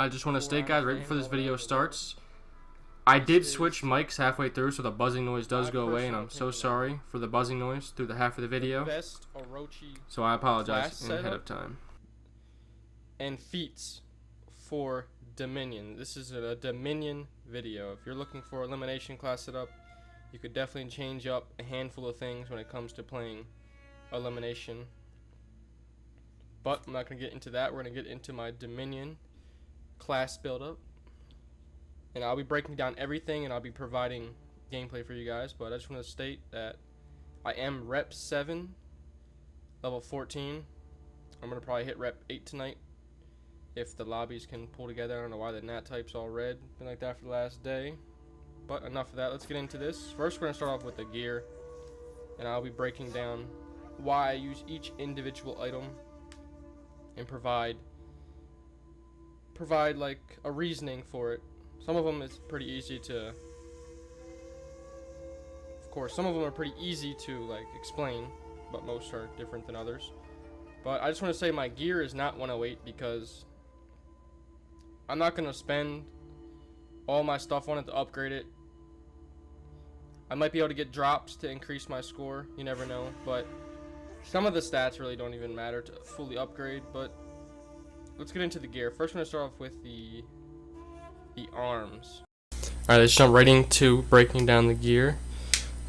I just want to state, guys, right before this video starts, I did switch mics halfway through, so the buzzing noise does go away, and I'm so sorry for the buzzing noise through the half of the video. Best Orochi So I apologize ahead of time. And Feats for Dominion. This is a Dominion video. If you're looking for elimination class setup, you could definitely change up a handful of things when it comes to playing elimination. But I'm not going to get into that. We're going to get into my Dominion class buildup. And I'll be breaking down everything, and I'll be providing gameplay for you guys. But I just want to state that I am rep 7, level 14. I'm going to probably hit rep 8 tonight if the lobbies can pull together. I don't know why the nat type's all red. Been like that for the last day. But enough of that. Let's get into this. First, we're going to start off with the gear. And I'll be breaking down why I use each individual item and provide like a reasoning for it. Some of them is pretty easy to, of course, some of them are pretty easy to like explain, but most are different than others. But I just want to say my gear is not 108 because I'm not going to spend all my stuff on it to upgrade it. I might be able to get drops to increase my score, you never know, but some of the stats really don't even matter to fully upgrade. But let's get into the gear. First, I'm going to start off with the arms. Alright, let's jump right into breaking down the gear.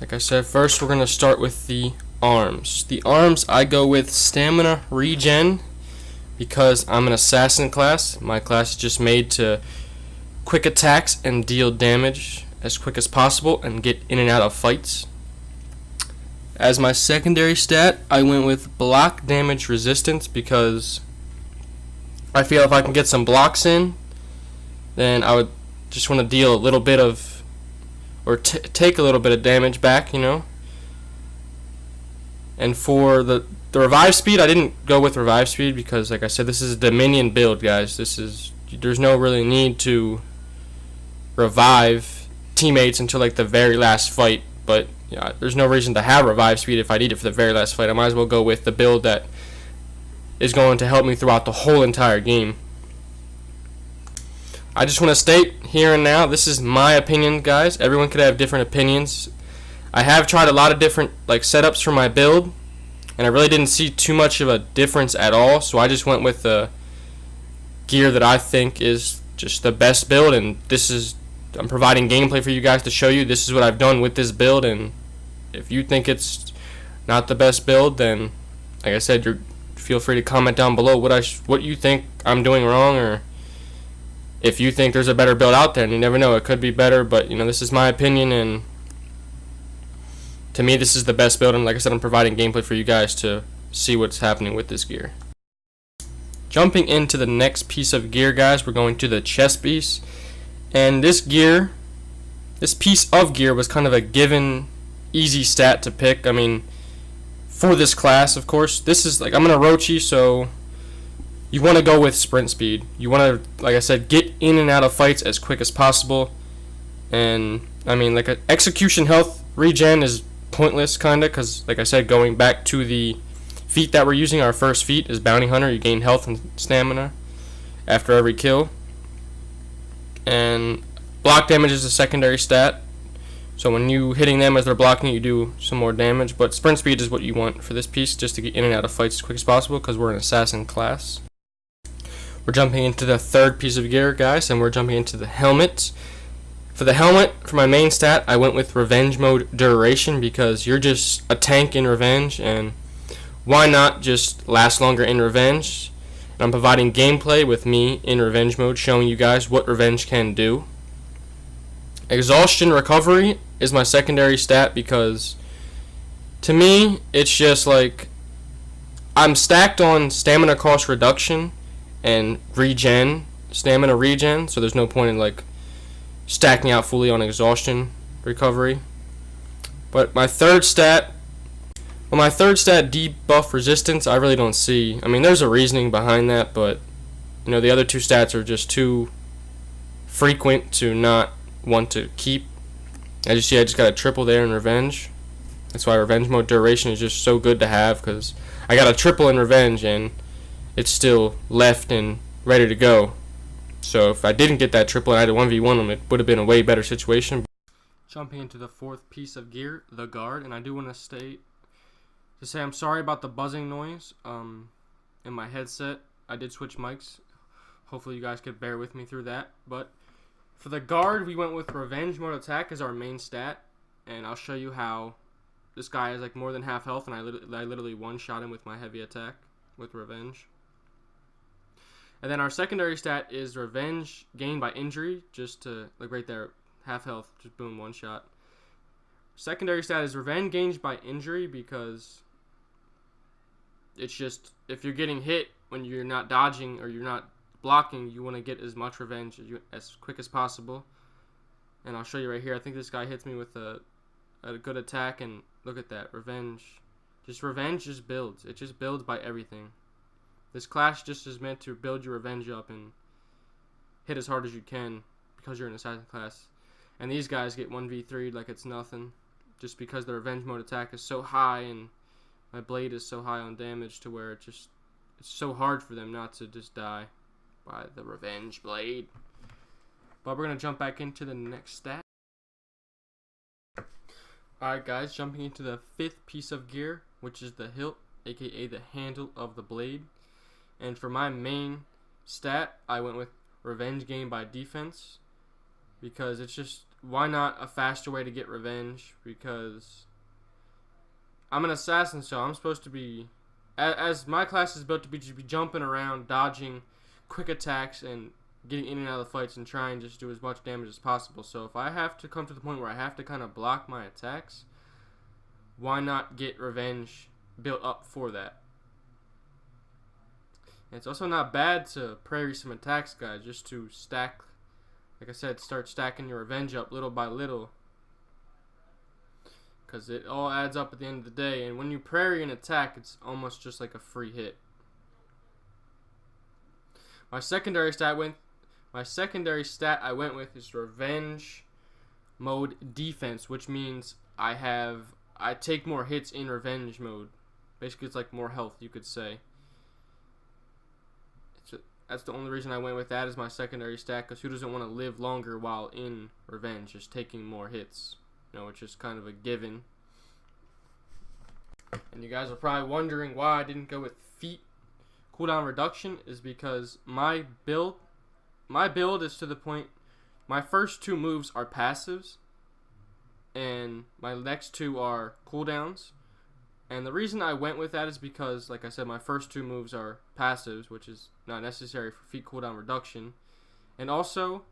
Like I said, first we're going to start with the arms. The arms, I go with stamina regen because I'm an assassin class. My class is just made to quick attacks and deal damage as quick as possible and get in and out of fights. As my secondary stat, I went with block damage resistance because I feel if I can get some blocks in, then I would just want to deal a little bit of, or take a little bit of damage back, you know. And for the revive speed, I didn't go with revive speed because, like I said, this is a Dominion build, guys. There's no really need to revive teammates until like the very last fight. But yeah, there's no reason to have revive speed if I need it for the very last fight. I might as well go with the build that is going to help me throughout the whole entire game. I just want to state here and now, this is my opinion, guys. Everyone could have different opinions. I have tried a lot of different like setups for my build, and I really didn't see too much of a difference at all. So I just went with the gear that I think is just the best build, and I'm providing gameplay for you guys to show you this is what I've done with this build. And if you think it's not the best build, then like I said, feel free to comment down below what you think I'm doing wrong, or if you think there's a better build out there. And you never know, it could be better, but you know, this is my opinion, and to me this is the best build. And like I said, I'm providing gameplay for you guys to see what's happening with this gear. Jumping into the next piece of gear, guys, we're going to the chest piece. And this piece of gear was kind of a given easy stat to pick. I mean, for this class, of course, this is like, I'm an Orochi, so you want to go with sprint speed. You want to, like I said, get in and out of fights as quick as possible. And I mean, like, execution health regen is pointless, kinda, because like I said, going back to the feat that we're using, our first feat is Bounty Hunter. You gain health and stamina after every kill. And block damage is a secondary stat, so when you hitting them as they're blocking, you do some more damage. But sprint speed is what you want for this piece, just to get in and out of fights as quick as possible, because we're an assassin class. We're jumping into the third piece of gear, guys, and we're jumping into the helmet. For the helmet, for my main stat, I went with revenge mode duration because you're just a tank in revenge, and why not just last longer in revenge? I'm providing gameplay with me in revenge mode, showing you guys what revenge can do. Exhaustion recovery is my secondary stat because to me it's just like I'm stacked on stamina cost reduction and stamina regen, so there's no point in like stacking out fully on exhaustion recovery. But my third stat, debuff resistance, I really don't see. I mean, there's a reasoning behind that, but you know, the other two stats are just too frequent to not want to keep. As you see, I just got a triple there in revenge. That's why revenge mode duration is just so good to have, because I got a triple in revenge and it's still left and ready to go. So if I didn't get that triple and I had to 1v1 him, it would have been a way better situation. Jumping into the fourth piece of gear, the guard, and I do want to say I'm sorry about the buzzing noise in my headset. I did switch mics. Hopefully you guys could bear with me through that. But for the guard, we went with Revenge Mode Attack as our main stat, and I'll show you how this guy has like more than half health, and I literally one-shot him with my heavy attack with Revenge. And then our secondary stat is Revenge gained by injury, just to, like right there, half health, just boom, one shot. Secondary stat is Revenge gained by injury because it's just, if you're getting hit when you're not dodging or you're not blocking, you want to get as much revenge as quick as possible. And I'll show you right here. I think this guy hits me with a good attack, and look at that. Revenge just builds. It just builds by everything. This class just is meant to build your revenge up and hit as hard as you can because you're an assassin class. And these guys get 1v3'd like it's nothing, just because the revenge mode attack is so high and my blade is so high on damage to where it's so hard for them not to just die by the revenge blade. But we're going to jump back into the next stat. Alright guys, jumping into the fifth piece of gear, which is the hilt, aka the handle of the blade. And for my main stat, I went with Revenge gained by defense, because it's just, why not a faster way to get revenge? Because I'm an assassin, so I'm supposed to be, as my class is built to be, just be jumping around, dodging quick attacks, and getting in and out of the fights and trying to just do as much damage as possible. So if I have to come to the point where I have to kind of block my attacks, why not get revenge built up for that? And it's also not bad to parry some attacks, guys, just to stack, like I said, start stacking your revenge up little by little, because it all adds up at the end of the day. And when you parry an attack, it's almost just like a free hit. My secondary stat I went with is Revenge Mode Defense, which means I take more hits in Revenge Mode. Basically, it's like more health, you could say. That's the only reason I went with that as my secondary stat, because who doesn't want to live longer while in Revenge, just taking more hits? You know, it's just kind of a given. And you guys are probably wondering why I didn't go with Feat cooldown reduction, is because my build is to the point, my first two moves are passives, and my next two are cooldowns. And the reason I went with that is because, like I said, my first two moves are passives, which is not necessary for Feat cooldown reduction. And also,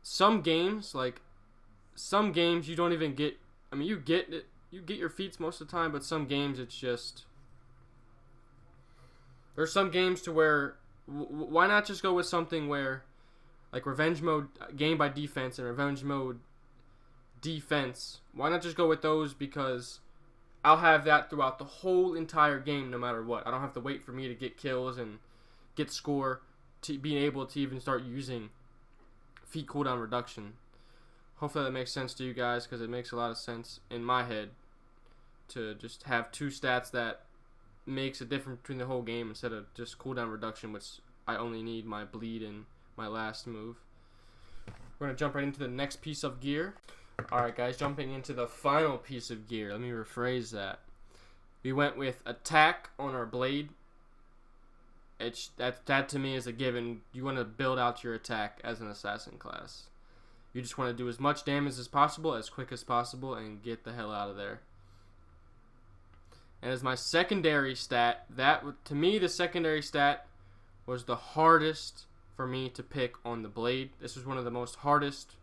some games you don't even get, I mean, you get your feats most of the time, but some games it's just, there's some games to where, why not just go with something where, like Revenge Mode gained by defense and Revenge Mode defense, why not just go with those? Because I'll have that throughout the whole entire game no matter what. I don't have to wait for me to get kills and get score to being able to even start using Feat cooldown reduction. Hopefully that makes sense to you guys, because it makes a lot of sense in my head to just have two stats that makes a difference between the whole game instead of just cooldown reduction, which I only need my bleed and my last move. We're going to jump right into the next piece of gear. Alright guys, jumping into the final piece of gear. Let me rephrase that. We went with attack on our blade. That to me is a given. You want to build out your attack as an assassin class. You just want to do as much damage as possible, as quick as possible, and get the hell out of there. And as my secondary stat, to me the secondary stat was the hardest for me to pick on the blade. This was one of the most hardest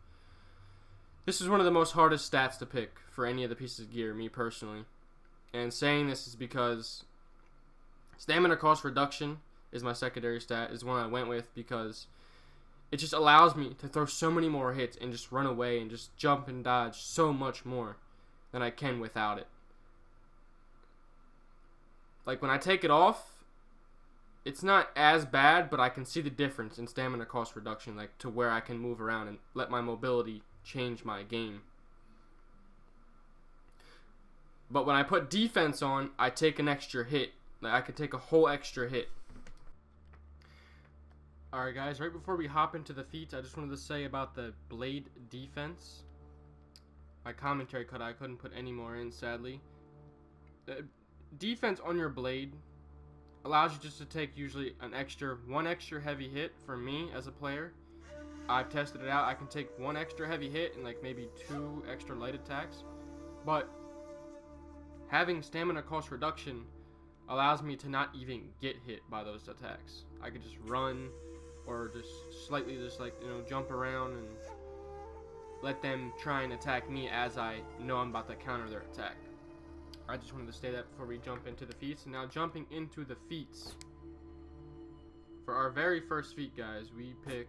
stats to pick for any of the pieces of gear, me personally. And saying this is because stamina cost reduction is my secondary stat, is one I went with, because it just allows me to throw so many more hits and just run away and just jump and dodge so much more than I can without it. Like when I take it off, it's not as bad, but I can see the difference in stamina cost reduction, like to where I can move around and let my mobility change my game. But when I put defense on, I take an extra hit. Like I could take a whole extra hit. Alright guys, right before we hop into the feats, I just wanted to say about the blade defense. My commentary cut, I couldn't put any more in, sadly. The defense on your blade allows you just to take usually one extra heavy hit. For me as a player, I've tested it out. I can take one extra heavy hit and like maybe 2 extra light attacks. But having stamina cost reduction allows me to not even get hit by those attacks. I could just run or just slightly jump around and let them try and attack me as I know I'm about to counter their attack. I just wanted to say that before we jump into the feats. And now jumping into the feats. For our very first feat, guys, we pick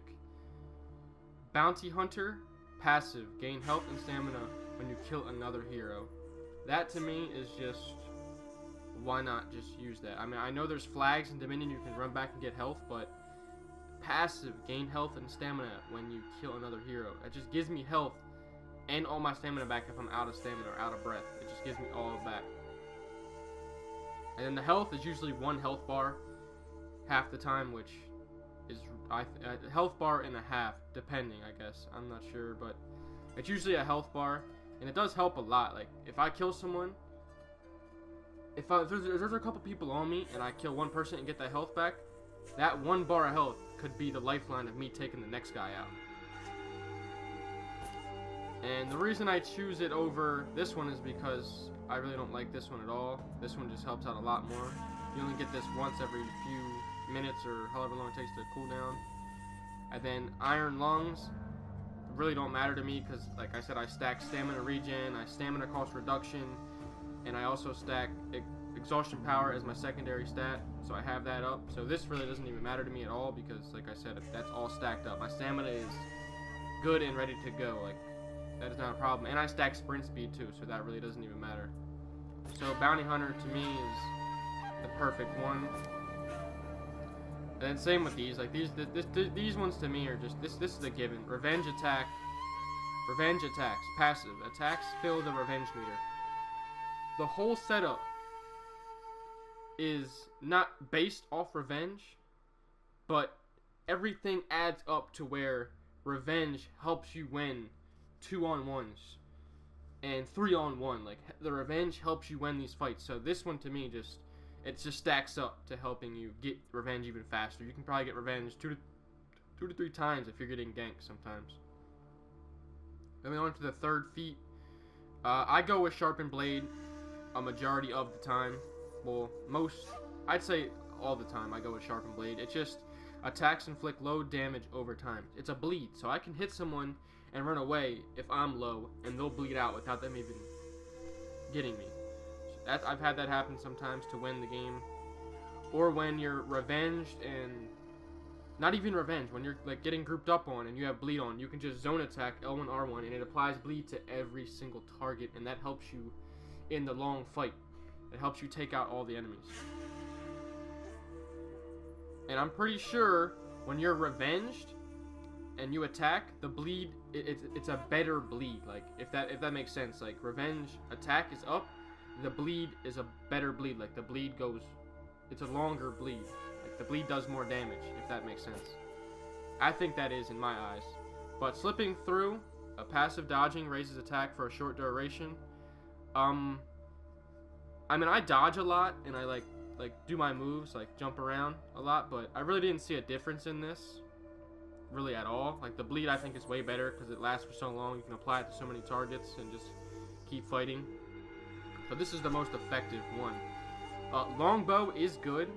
Bounty Hunter, passive, gain health and stamina when you kill another hero. That to me is just, why not just use that? I mean, I know there's flags in Dominion you can run back and get health, but passive, gain health and stamina when you kill another hero. It just gives me health and all my stamina back if I'm out of stamina or out of breath. It just gives me all of that. And then the health is usually 1 health bar half the time, which is a health bar and a half, depending, I guess. I'm not sure, but it's usually a health bar, and it does help a lot. Like, if I kill someone, if there's a couple people on me and I kill one person and get that health back, that 1 bar of health could be the lifeline of me taking the next guy out. And the reason I choose it over this one is because I really don't like this one at all. This one just helps out a lot more. You only get this once every few minutes or however long it takes to cool down. And then Iron Lungs really don't matter to me because, like I said, I stack stamina regen, I stamina cost reduction, and I also stack exhaustion power as my secondary stat, so I have that up. So this really doesn't even matter to me at all because, like I said, that's all stacked up. My stamina is good and ready to go. Like, that is not a problem. And I stack sprint speed too, so that really doesn't even matter. So Bounty Hunter to me is the perfect one. And then same with these. Like these ones to me are just this is a given. Revenge attacks, passive attacks fill the revenge meter. The whole setup is not based off revenge, but everything adds up to where revenge helps you win 2-on-1s and 3-on-1. Like, the revenge helps you win these fights. So this one to me it just stacks up to helping you get revenge even faster. You can probably get revenge 2 to 3 times if you're getting ganked sometimes. Then we on to the third feat. I go with Sharpened Blade a majority of the time. Well, I'd say all the time I go with Sharpened Blade. It just attacks inflict low damage over time. It's a bleed, so I can hit someone and run away if I'm low, and they'll bleed out without them even getting me. I've had that happen sometimes to win the game. Or when you're revenged and not even revenge, when you're like getting grouped up on and you have bleed on, you can just zone attack L1 R1 and it applies bleed to every single target, and that helps you in the long fight. It helps you take out all the enemies. And I'm pretty sure when you're revenged and you attack, the bleed it's a better bleed. Like, if that makes sense. Like, revenge attack is up, the bleed is a better bleed. Like, the bleed goes, it's a longer bleed. Like, the bleed does more damage, if that makes sense. I think that is in my eyes. But slipping through, a passive dodging raises attack for a short duration. I mean, I dodge a lot and I like do my moves, like jump around a lot, but I really didn't see a difference in this really at all. Like, the bleed I think is way better because it lasts for so long. You can apply it to so many targets and just keep fighting. So this is the most effective one. Longbow is good,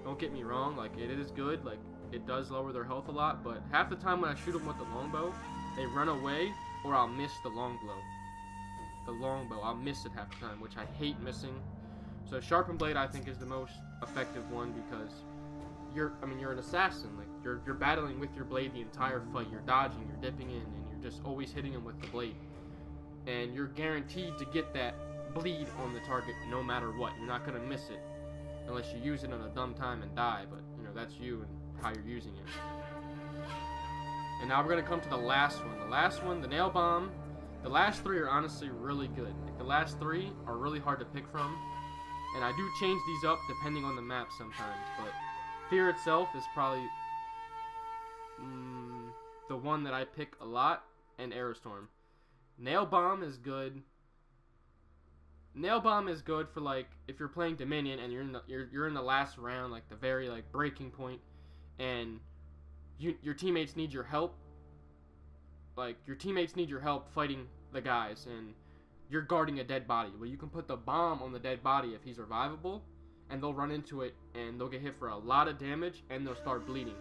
don't get me wrong. Like, it is good. Like, it does lower their health a lot, but half the time when I shoot them with the longbow, they run away or I'll miss the longbow. I'll miss it half the time, which I hate missing. So Sharpened Blade I think is the most effective one because you're an assassin. Like, you're battling with your blade the entire fight. You're dodging, you're dipping in, and you're just always hitting them with the blade. And you're guaranteed to get that bleed on the target no matter what. You're not gonna miss it unless you use it on a dumb time and die, but you know, that's you and how you're using it. And now we're gonna come to the last one. The Nail Bomb. The last 3 are honestly really good. Like, the last 3 are really hard to pick from, and I do change these up depending on the map sometimes, but Fear itself is probably the one that I pick a lot, and Aerostorm. Nail Bomb is good. Nail Bomb is good for like if you're playing Dominion and you're in the last round, like the very like breaking point, and your teammates need your help. Like your teammates need your help fighting the guys, and you're guarding a dead body. Well, you can put the bomb on the dead body if he's revivable, and they'll run into it and they'll get hit for a lot of damage and they'll start bleeding.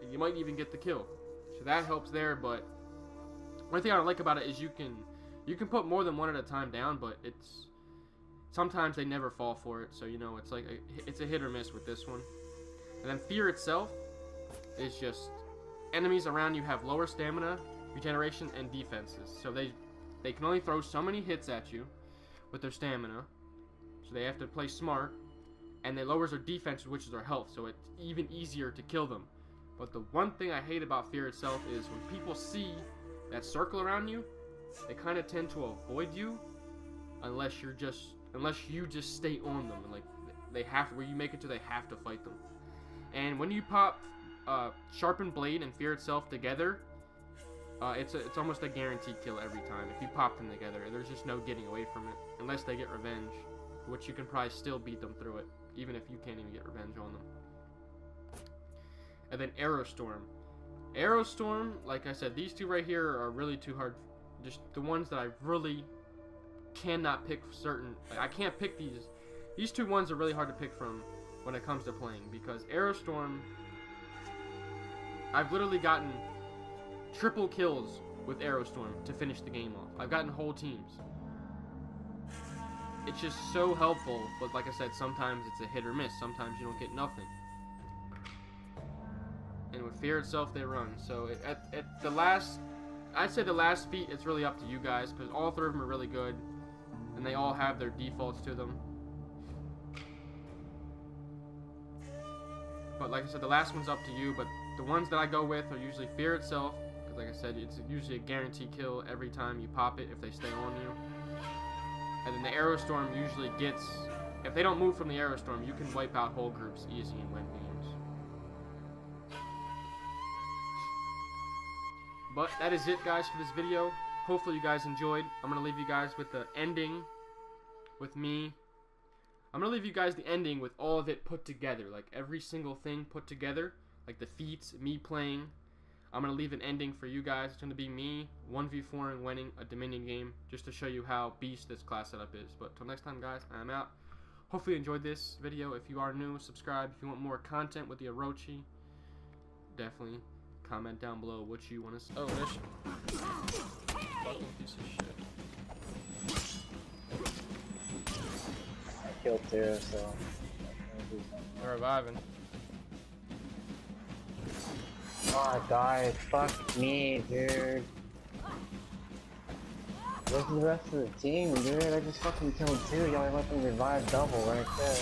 And you might even get the kill. So that helps there, but one thing I don't like about it is you can put more than one at a time down, but it's sometimes they never fall for it. So you know it's like it's a hit or miss with this one. And then Fear itself is just enemies around you have lower stamina, regeneration, and defenses. So they can only throw so many hits at you with their stamina. So they have to play smart, and they lowers their defense, which is their health. So it's even easier to kill them. But the one thing I hate about Fear itself is when people see that circle around you, they kind of tend to avoid you unless you just stay on them, and like they have where you make it to they have to fight them. And when you pop Sharpened Blade and Fear itself together, it's almost a guaranteed kill every time if you pop them together. There's just no getting away from it unless they get revenge, which you can probably still beat them through it even if you can't even get revenge on them. And then Aerostorm. Aerostorm, like I said, these two right here are really too hard. Just the ones that I really cannot pick certain. I can't pick these. These two ones are really hard to pick from when it comes to playing, because Aerostorm, I've literally gotten triple kills with Aerostorm to finish the game off. I've gotten whole teams. It's just so helpful, but like I said, sometimes it's a hit or miss. Sometimes you don't get nothing. And with Fear itself, they run. So at the last, I'd say the last feat, it's really up to you guys, because all three of them are really good, and they all have their defaults to them. But like I said, the last one's up to you, but the ones that I go with are usually Fear itself, because like I said, it's usually a guaranteed kill every time you pop it if they stay on you. And then the Aerostorm usually gets, if they don't move from the Aerostorm, you can wipe out whole groups easy and win games. But that is it, guys, for this video. Hopefully you guys enjoyed. I'm going to leave you guys with the ending with me. I'm going to leave you guys the ending with all of it put together. Like every single thing put together. Like the feats, me playing. I'm going to leave an ending for you guys. It's going to be me 1v4 and winning a Dominion game. Just to show you how beast this class setup is. But until next time, guys, I'm out. Hopefully you enjoyed this video. If you are new, subscribe. If you want more content with the Orochi, definitely comment down below what you want to see. Oh, there's fucking piece of shit. I killed two, so They're reviving. oh guys, fuck me, dude. Where's the rest of the team, dude? I just fucking killed two. Y'all let them revive double right there.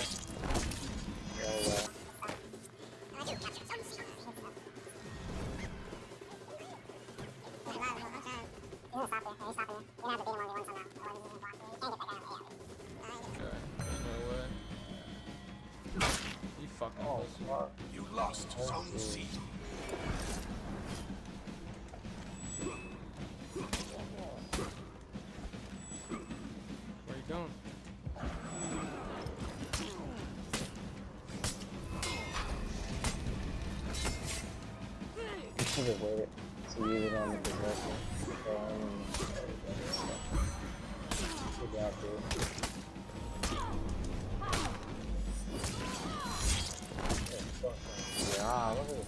You fucking Oh, fuck. You lost some seat. Where you going? You should have waited to use it on the possession. Good job, dude. Yeah, look at